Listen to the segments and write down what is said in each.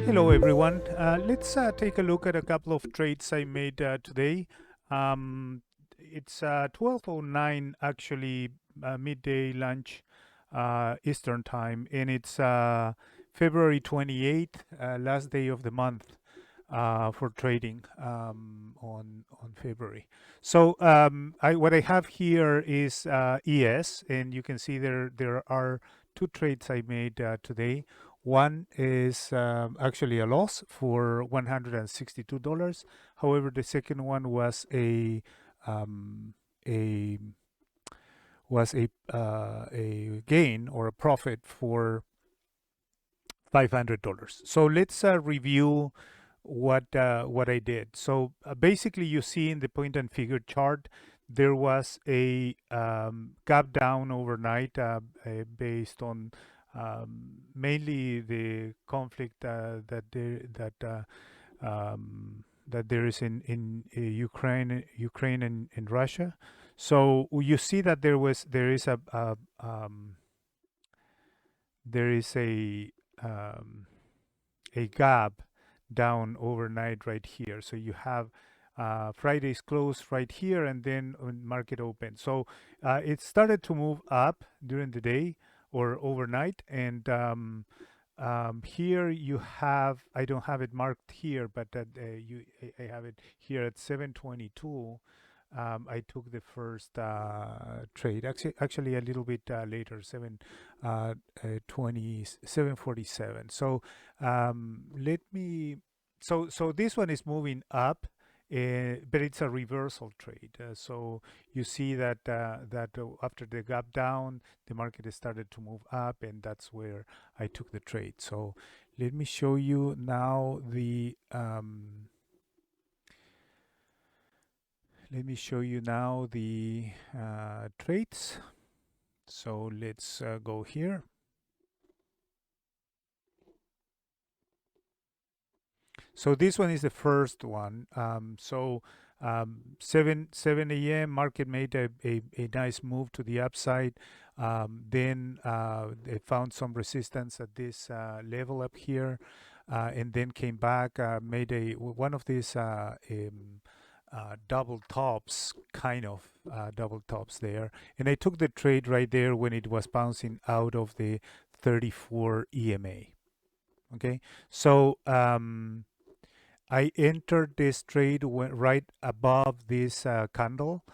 Hello everyone. Let's take a look at a couple of trades I made today. It's 12:09 actually, midday lunch Eastern time, and it's February 28th, last day of the month for trading on February. So what I have here is ES, and you can see there are two trades I made today. One is actually a loss for $162. However, the second one was um, a a gain or a profit for $500. So let's review what I did. So basically, you see in the point and figure chart, there was a gap down overnight based on mainly the conflict that there is in Ukraine and Russia. So you see that there is a gap down overnight right here. So you have Friday's close right here, and then when market open. So it started to move up during the day or overnight, and here you have, I don't have it marked here, but I have it here at 7:22. I took the first trade, actually a little bit later, 7:47. So let me. So this one is moving up, but it's a reversal trade. So you see that after the gap down, the market has started to move up, and that's where I took the trade. So let me show you now the. Let me show you now the trades. So let's go here. So this one is the first one. 7 a.m. market made a nice move to the upside. Then they found some resistance at this level up here, and then came back, made one of these double tops, kind of double tops there. And I took the trade right there when it was bouncing out of the 34 EMA. Okay, so I entered this trade right above this candle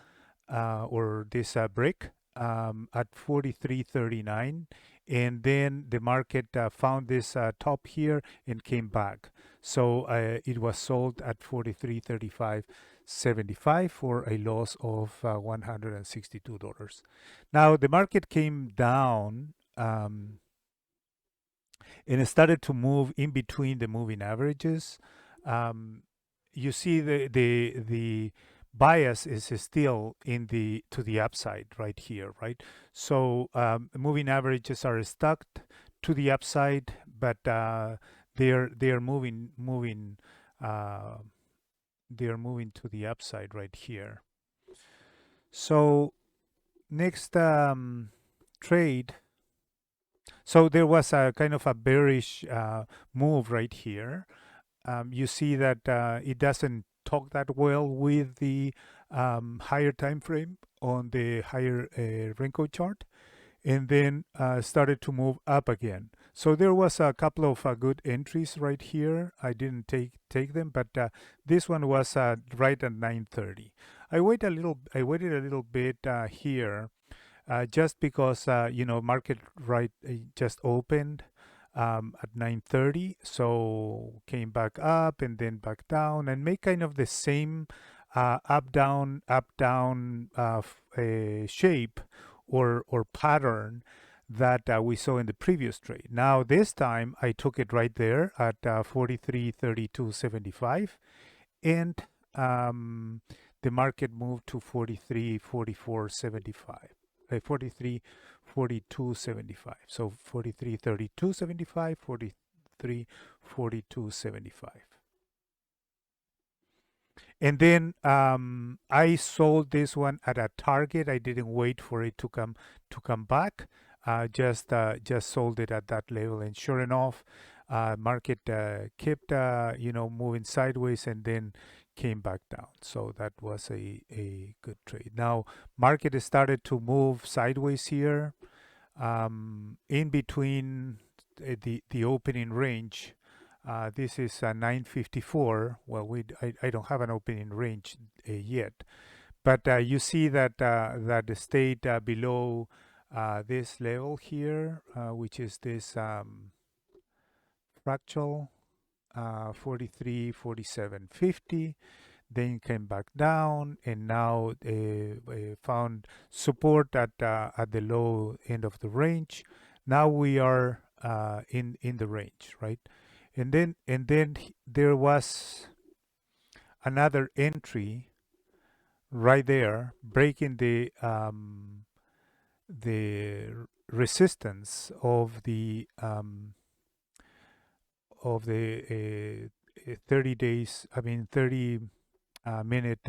or this brick at 43.39, and then the market found this top here and came back. So it was sold at 43.35.75 for a loss of $162. Now the market came down. And it started to move in between the moving averages. You see the bias is still to the upside right here, right? So moving averages are stuck to the upside, but they're moving to the upside right here. So next trade. So there was a kind of a bearish move right here. You see that it doesn't talk that well with the higher time frame on the higher Renko chart, and then started to move up again. So there was a couple of good entries right here. I didn't take them, but this one was right at 9:30. I waited a little bit here. Just because market right just opened at 9:30, so came back up and then back down and make kind of the same up down shape or pattern that we saw in the previous trade. Now this time I took it right there at 43.32.75, and the market moved to 43.44.75. 43.42.75. So 43.32.75, 43.42.75. And then I sold this one at a target. I didn't wait for it to come back. Just sold it at that level, and sure enough, Market kept moving sideways and then came back down. So that was a good trade. Now market has started to move sideways here, in between the opening range. This is 954. Well, I don't have an opening range yet, but you see that that stayed below this level here, which is this fractal 43, 47, 50. Then came back down and now found support at the low end of the range. Now we are in the range, right? And then there was another entry right there, breaking the resistance of the 30 days. I mean 30 minute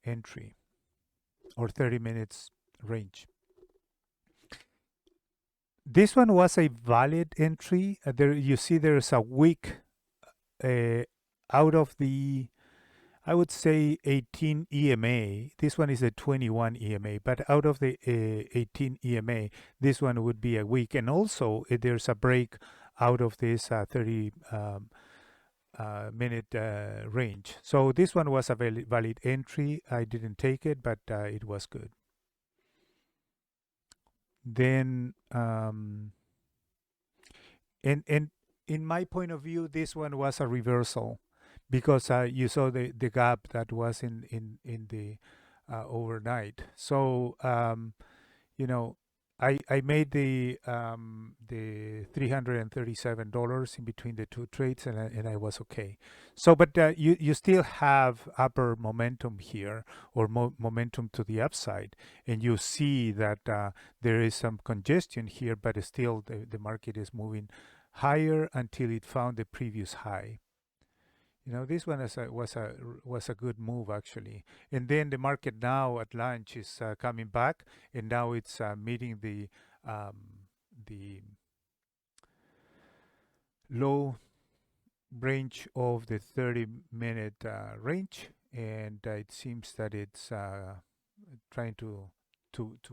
entry or 30 minutes range. This one was a valid entry. There you see there's a wick out of the, I would say, 18 EMA. This one is a 21 EMA, but out of the 18 EMA, this one would be a wick. And also there's a break out of this 30 minute range. So this one was a valid entry. I didn't take it, but it was good. Then and in my point of view, this one was a reversal because you saw the gap that was in the overnight. So you know, I made the $337 in between the two trades, and I was okay. So, but you still have upper momentum here, or momentum to the upside, and you see that there is some congestion here, but still the market is moving higher until it found the previous high. This one was a good move actually. And then the market now at lunch is coming back, and now it's meeting the low range of the 30-minute range, and it seems that it's trying to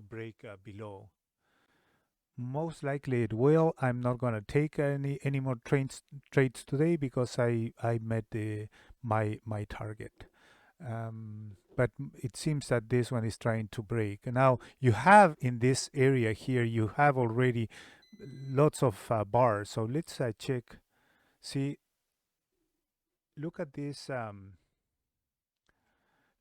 break below. Most likely it will. I'm not gonna take any more trades today because I met my target. But it seems that this one is trying to break. Now you have in this area here, you have already lots of bars. So let's check. See, look at this.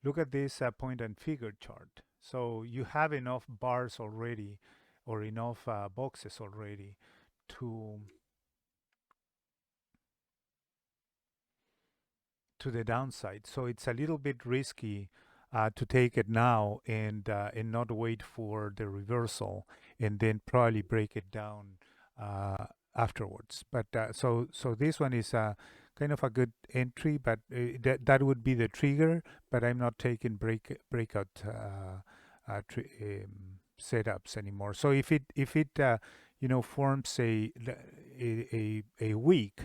Look at this point and figure chart. So you have enough bars already, or enough boxes already to the downside. So it's a little bit risky to take it now and not wait for the reversal and then probably break it down afterwards. But so this one is kind of a good entry, but that would be the trigger. But I'm not taking breakout setups anymore. So if it forms a week,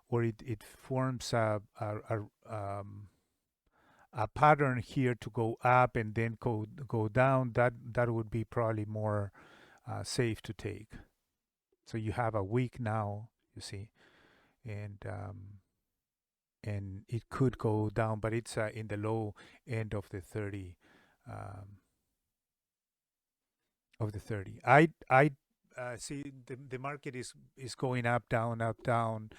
or it forms a pattern here to go up and then go down, that would be probably more safe to take. So you have a week now, you see, and it could go down, but it's in the low end of the 30. I see the market is going up, down, up, down.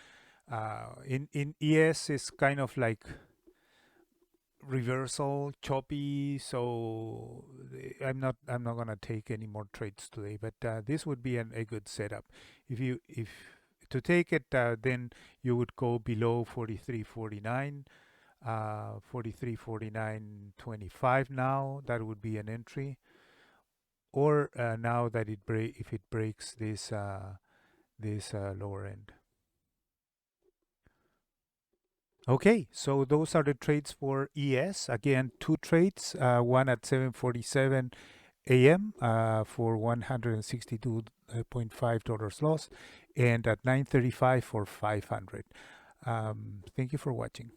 In ES is kind of like reversal, choppy. So I'm not gonna take any more trades today. But this would be a good setup. If to take it, then you would go below 43.49, 43.49.25. Now that would be an entry. Or now that if it breaks this lower end. Okay, so those are the trades for ES. Again, two trades, one at 747 a.m. For $162.5 loss, and at 9:35 for 500. Thank you for watching.